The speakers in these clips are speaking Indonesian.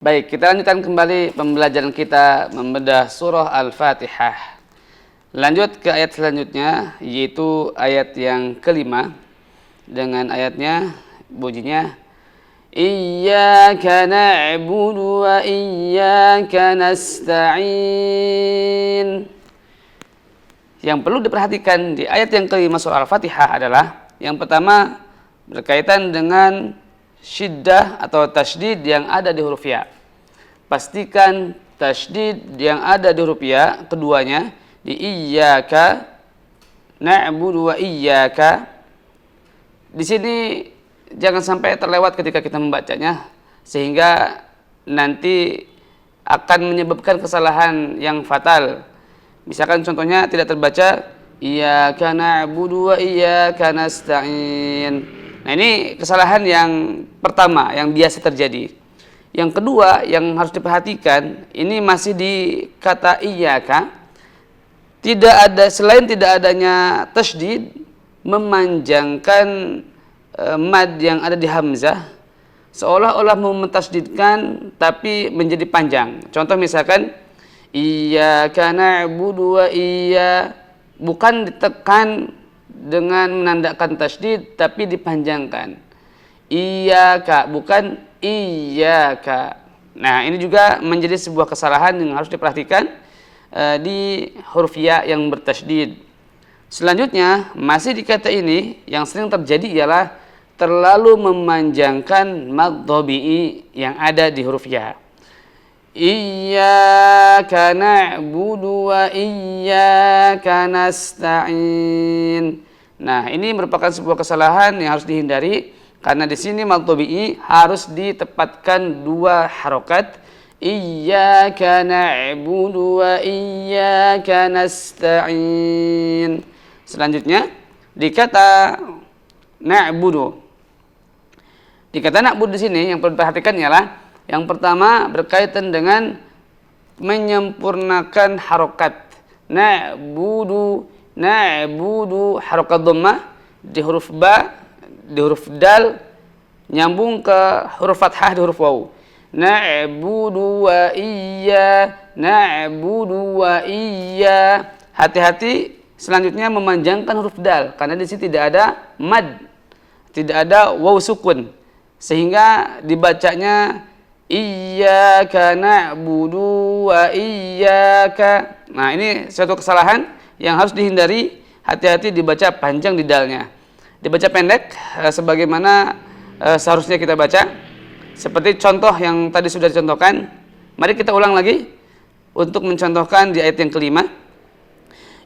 Baik, kita lanjutkan kembali pembelajaran kita membedah surah Al-Fatihah. Lanjut ke ayat selanjutnya, yaitu ayat yang kelima. Dengan ayatnya, bunyinya Iyyaka na'budu wa iyyaka nasta'in. Yang perlu diperhatikan di ayat yang kelima surah Al-Fatihah adalah yang pertama berkaitan dengan syiddah atau tasydid yang ada di huruf ya. Pastikan tasydid yang ada di huruf ya keduanya di iyyaka na'budu wa iyyaka. Di sini jangan sampai terlewat ketika kita membacanya sehingga nanti akan menyebabkan kesalahan yang fatal. Misalkan contohnya tidak terbaca iyyaka na'budu wa iyyaka nasta'in. Nah, ini kesalahan yang pertama yang biasa terjadi. Yang kedua yang harus diperhatikan, ini masih di kata iyyaka. Tidak ada, selain tidak adanya tasydid, memanjangkan mad yang ada di hamzah, seolah-olah mau mentasydidkan tapi menjadi panjang. Contoh misalkan iyyaka na'budu wa bukan ditekan dengan menandakan tasydid tapi dipanjangkan. Iyyaka bukan iyyaka. Nah, ini juga menjadi sebuah kesalahan yang harus diperhatikan di huruf ya yang bertasydid. Selanjutnya, masih di kata ini yang sering terjadi ialah terlalu memanjangkan mad dhabi'i yang ada di huruf ya. Iyyaka na'budu wa iyyaka nasta'in. Nah, ini merupakan sebuah kesalahan yang harus dihindari karena di sini mad dhabi'i harus ditempatkan dua harokat. Iyyaka na'budu wa iyyaka nasta'in. Selanjutnya di kata na'budu. Di kata na'budu di sini yang perlu diperhatikan ialah yang pertama berkaitan dengan menyempurnakan harokat. Na'budu harokat dhammah di huruf ba, di huruf dal, nyambung ke huruf fathah di huruf waw. Na'budu wa iya. Hati-hati selanjutnya memanjangkan huruf dal karena di sini tidak ada mad, tidak ada waw sukun, sehingga dibacanya iyyaka na'budu wa iyyaka. Nah, ini suatu kesalahan yang harus dihindari. Hati-hati dibaca panjang di dalnya, dibaca pendek sebagaimana seharusnya kita baca. Seperti contoh yang tadi sudah dicontohkan. Mari kita ulang lagi untuk mencontohkan di ayat yang kelima.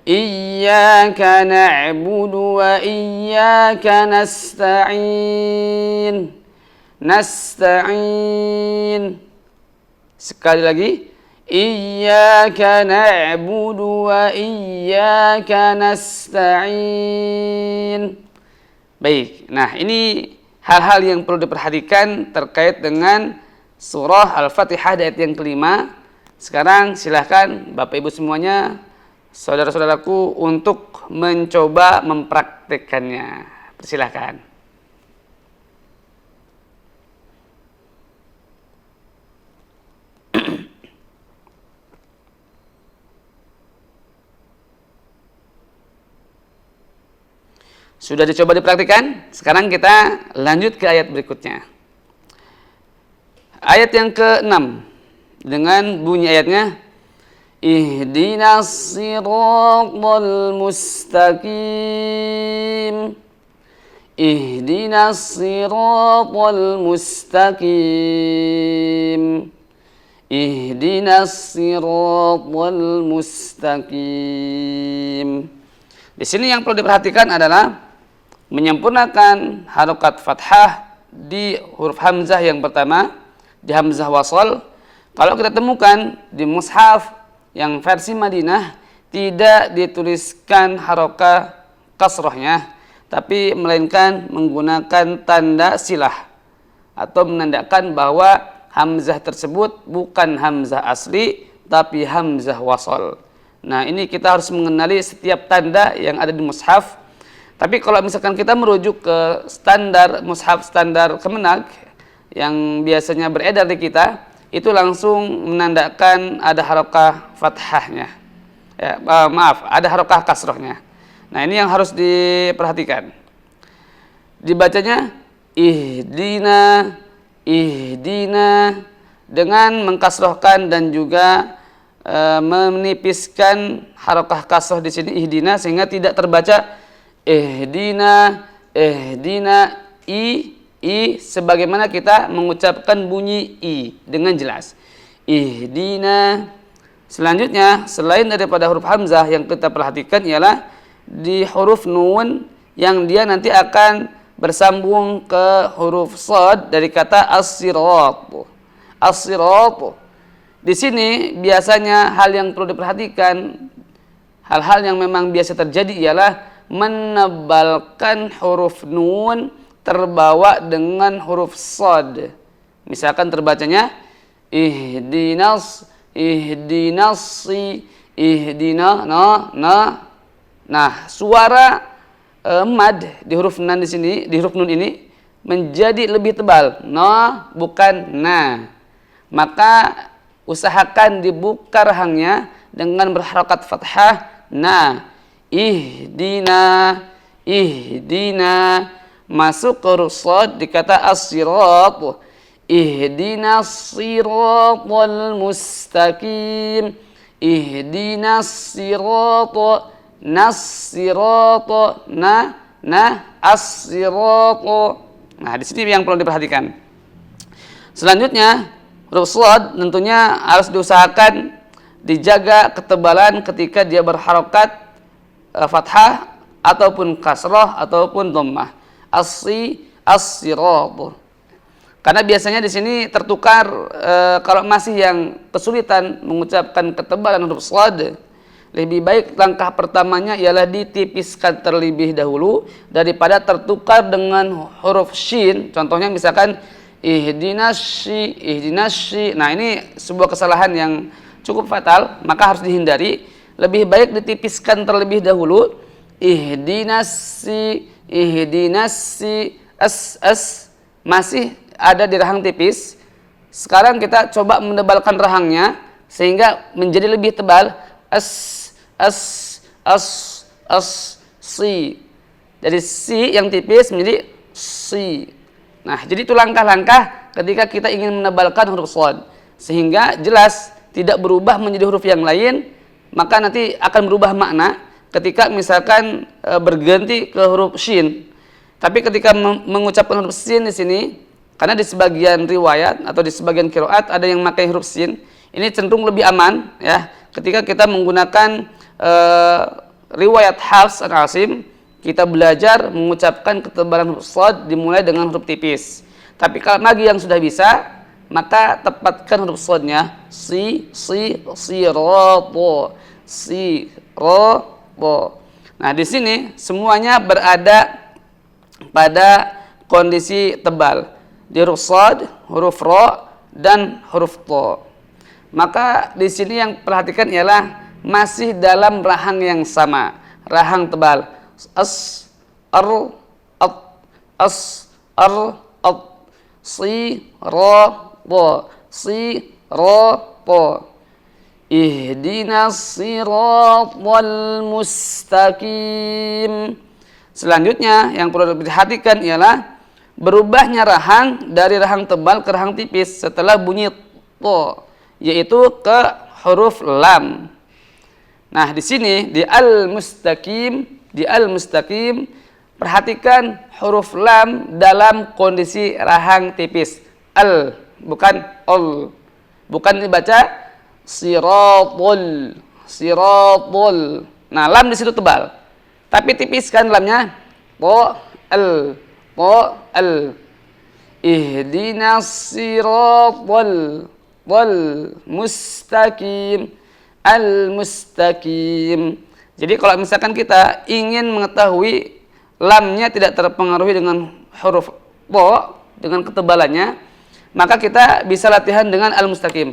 Iyyaka na'budu wa iyyaka nasta'in. Nasta'in. Sekali lagi. Iyyaka na'budu wa iyyaka nasta'in. Baik, nah ini hal-hal yang perlu diperhatikan terkait dengan surah Al-Fatihah ayat yang kelima. Sekarang silahkan Bapak Ibu semuanya, saudara-saudaraku untuk mencoba mempraktikkannya. Persilahkan. Sudah dicoba dipraktikkan? Sekarang kita lanjut ke ayat berikutnya. Ayat yang ke-6 dengan bunyi ayatnya Ihdinas siratal mustaqim. Ihdinas siratal mustaqim. Ihdinas siratal mustaqim. Di sini yang perlu diperhatikan adalah menyempurnakan harokat fathah di huruf hamzah yang pertama, di hamzah wasal. Kalau kita temukan di mushaf yang versi Madinah tidak dituliskan harokat kasrohnya, tapi melainkan menggunakan tanda silah atau menandakan bahwa hamzah tersebut bukan hamzah asli tapi hamzah wasal. Nah, ini kita harus mengenali setiap tanda yang ada di mushaf. Tapi kalau misalkan kita merujuk ke standar mushaf standar Kemenag yang biasanya beredar di kita, itu langsung menandakan ada harokah fathahnya. Ya, maaf, ada harokah kasrohnya. Nah, ini yang harus diperhatikan. Dibacanya ihdina, ihdina dengan mengkasrohkan dan juga menipiskan harokah kasroh di sini ihdina sehingga tidak terbaca ihdina, ihdina, i sebagaimana kita mengucapkan bunyi i dengan jelas. Ihdina. Selanjutnya, selain daripada huruf hamzah yang kita perhatikan ialah di huruf nun yang dia nanti akan bersambung ke huruf shad dari kata as-sirat. As-sirat. Di sini biasanya hal yang perlu diperhatikan, hal-hal yang memang biasa terjadi ialah menebalkan huruf nun terbawa dengan huruf shad. Misalkan terbacanya ihdinas, ihdinasi, ihdina, Nah, suara mad di huruf nun di sini, di huruf nun ini menjadi lebih tebal. Bukan na. Maka usahakan dibuka rahangnya dengan berharakat fathah na. Ihdina, ihdina. Masuk ke huruf shad di kata as-sirat. Ihdinas siratal mustaqim. Ihdinas sirata nas-sirata as-sirata. Nah, di sini yang perlu diperhatikan. Selanjutnya, huruf shad tentunya harus diusahakan dijaga ketebalan ketika dia berharokat fathah ataupun kasrah ataupun dhammah. As-sirat. Karena biasanya di sini tertukar kalau masih yang kesulitan mengucapkan ketebalan huruf shad, lebih baik langkah pertamanya ialah ditipiskan terlebih dahulu daripada tertukar dengan huruf shin. Contohnya misalkan ihdinasy, ihdinasy. Nah, ini sebuah kesalahan yang cukup fatal, maka harus dihindari. Lebih baik ditipiskan terlebih dahulu. Ihdinasy, ihdinasy, masih ada di rahang tipis. Sekarang kita coba menebalkan rahangnya sehingga menjadi lebih tebal. Si. Jadi si yang tipis menjadi si. Nah, jadi itu langkah-langkah ketika kita ingin menebalkan huruf shad sehingga jelas tidak berubah menjadi huruf yang lain, maka nanti akan berubah makna ketika misalkan berganti ke huruf shin. Tapi ketika mengucapkan huruf shin di sini, karena di sebagian riwayat atau di sebagian qiraat ada yang memakai huruf shin, ini cenderung lebih aman ya. Ketika kita menggunakan riwayat Hafs dan Asim, kita belajar mengucapkan ketebalan huruf shad dimulai dengan huruf tipis. Tapi kalau bagi yang sudah bisa, maka tepatkan huruf shadnya sirato. Nah, di sini semuanya berada pada kondisi tebal. Di huruf shad, huruf ra dan huruf ta. Maka di sini yang perhatikan ialah masih dalam rahang yang sama, rahang tebal. Sirata. Ihdinas siratal mustaqim. Selanjutnya yang perlu diperhatikan ialah berubahnya rahang dari rahang tebal ke rahang tipis setelah bunyi to, yaitu ke huruf lam. Nah, di sini di al-mustaqim perhatikan huruf lam dalam kondisi rahang tipis. Al, bukan ol. Bukan dibaca siratul. Nah, lam di situ tebal. Tapi tipiskan lamnya. al. Ihdinas siratal mustaqim. Al-mustaqim. Jadi kalau misalkan kita ingin mengetahui lamnya tidak terpengaruhi dengan huruf po, dengan ketebalannya, maka kita bisa latihan dengan al-mustaqim.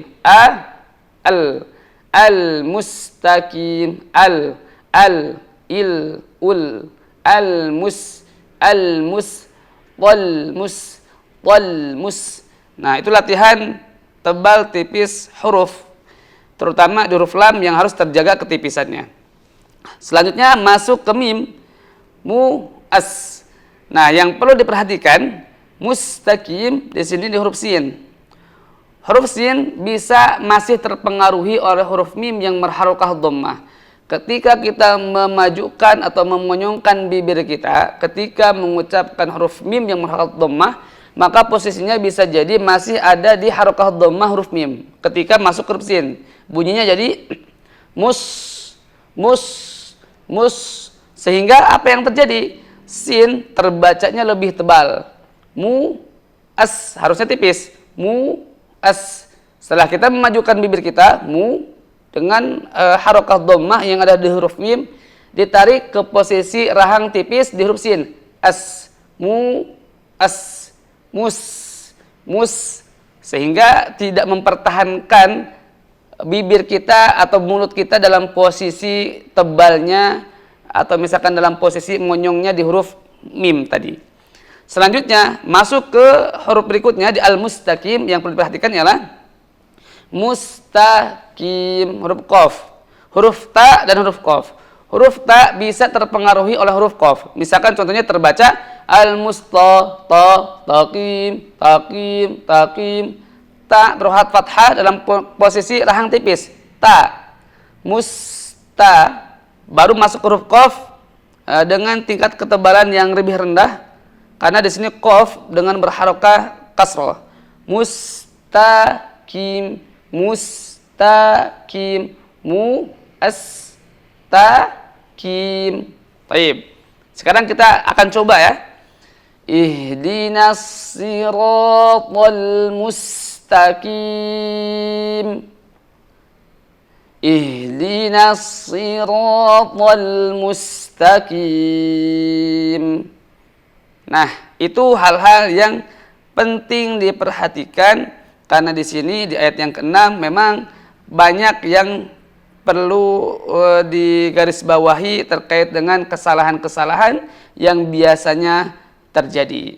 Al-mustaqim. Al-mus. Nah, itu latihan tebal tipis huruf, terutama di huruf lam yang harus terjaga ketipisannya. Selanjutnya masuk ke mim, mu-as. Nah, yang perlu diperhatikan, mustaqim di sini di huruf sin. Huruf sin bisa masih terpengaruhi oleh huruf mim yang berharokah dhammah. Ketika kita memajukan atau memonyongkan bibir kita, ketika mengucapkan huruf mim yang berharokah dhammah, maka posisinya bisa jadi masih ada di harokah dhammah huruf mim. Ketika masuk huruf sin, bunyinya jadi mus, mus, mus. Sehingga apa yang terjadi? Sin terbacanya lebih tebal. Mu, as, harusnya tipis. Mu, as. Setelah kita memajukan bibir kita, mu, dengan harokah dhammah yang ada di huruf mim, ditarik ke posisi rahang tipis di huruf sin. As, mu, as, mus, mus. Sehingga tidak mempertahankan bibir kita atau mulut kita dalam posisi tebalnya, atau misalkan dalam posisi monyongnya di huruf mim tadi. Selanjutnya masuk ke huruf berikutnya di al-mustaqim. Yang perlu diperhatikan ialah mustaqim, huruf qaf, huruf ta dan huruf qaf. Huruf ta bisa terpengaruhi oleh huruf qaf. Misalkan contohnya terbaca al-mustaqim, taqim, taqim. Ta berharaf fathah dalam posisi rahang tipis. Ta, musta. Baru masuk huruf qaf dengan tingkat ketebalan yang lebih rendah, karena di sini qaf dengan berharokah kasroh. Mustaqim, mustaqim, mu-as-taqim. Baik. Sekarang kita akan coba ya. Ihdinas siratal mustaqim. Ihdinas siratal mustaqim. Nah, itu hal-hal yang penting diperhatikan, karena di sini di ayat yang ke-6 memang banyak yang perlu digarisbawahi terkait dengan kesalahan-kesalahan yang biasanya terjadi.